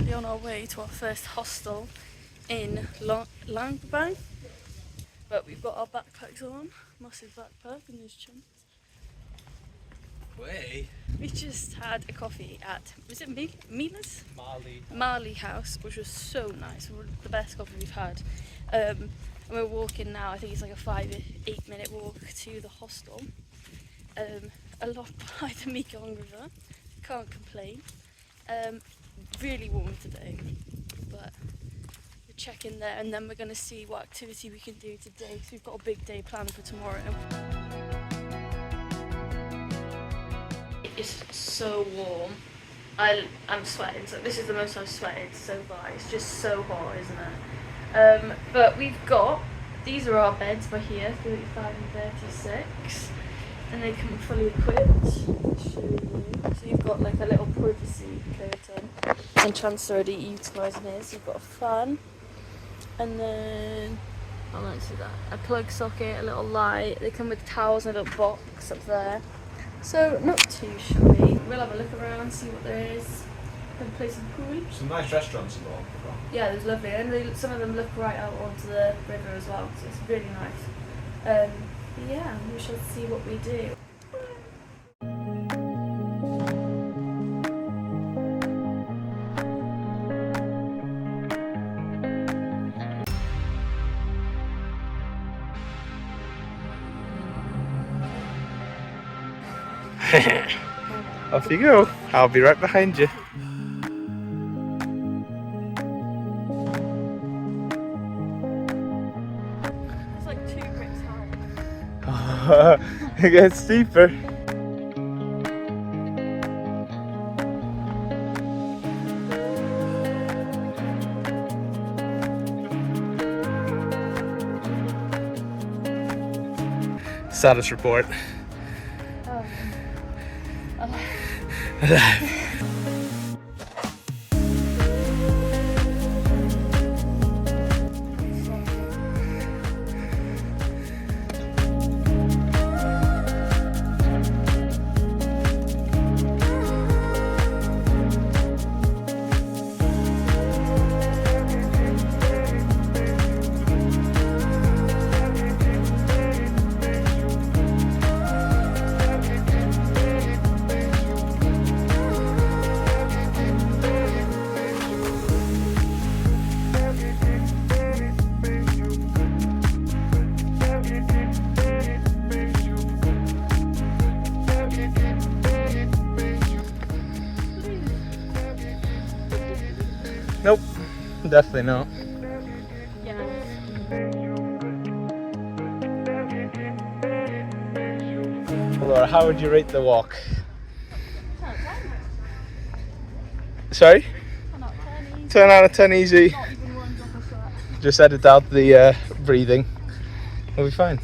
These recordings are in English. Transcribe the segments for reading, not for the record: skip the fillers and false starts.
currently on our way to our first hostel in Luang Prabang, but we've got our backpacks on, massive backpack and these chunks. We just had a coffee at, was it Mila's? Marley House, which was so nice, the best coffee we've had. And we're walking now, I think it's like a 5-8 minute walk to the hostel. A lot by the Mekong River, can't complain. Really warm today, but we're checking there and then we're going to see what activity we can do today, because we've got a big day planned for tomorrow. It's so warm. I'm sweating, so this is the most I've sweated so far. It's just so hot, isn't it? But we've got, these are our beds by here, 35 and 36, and they come fully equipped. I'll show you. So you've got like a little privacy curtain, and Chance already utilising it. So you've got a fan, and then I don't see that, a plug socket, a little light. They come with towels and a little box up there. So not too shabby. We'll have a look around, see what there is. Then play some pool. Some nice restaurants involved. Yeah, there's lovely, and some of them look right out onto the river as well, so it's really nice. But yeah, we shall see what we do. Off you go. I'll be right behind you. It's like 2 bricks high. It gets steeper. Status report. Alive. Nope, definitely not. Yeah. Laura, how would you rate the walk? Sorry? 10 out of 10 easy. Not even one drop of sweat. Just edit out the breathing. We'll be fine.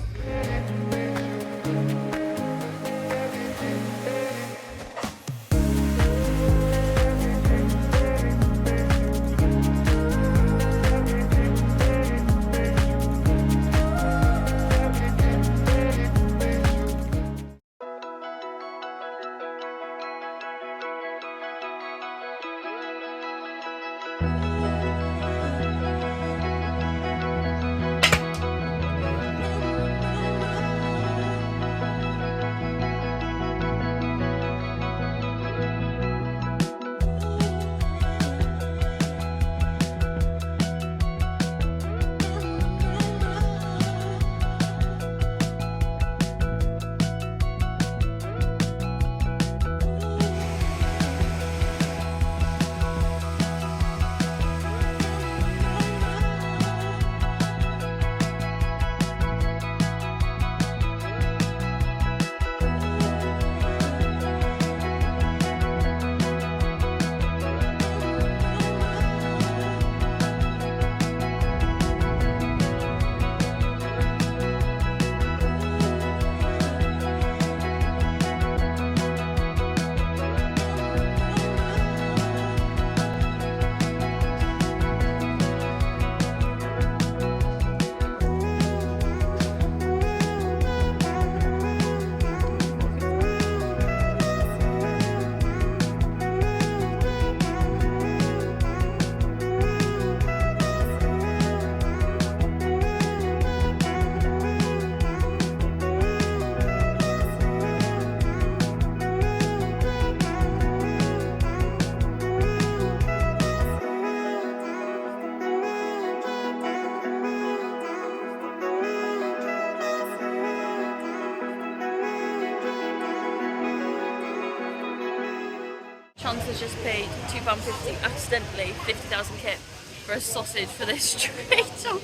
Chance has just paid £2.50 accidentally, 50,000 kip for a sausage for this straight on.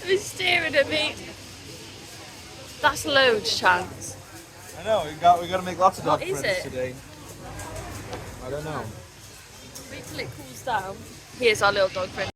He's staring at me. That's loads, Chance. I know, we got to make lots of dog What is friends it? today. I don't know. Wait till it cools down. Here's our little dog friend.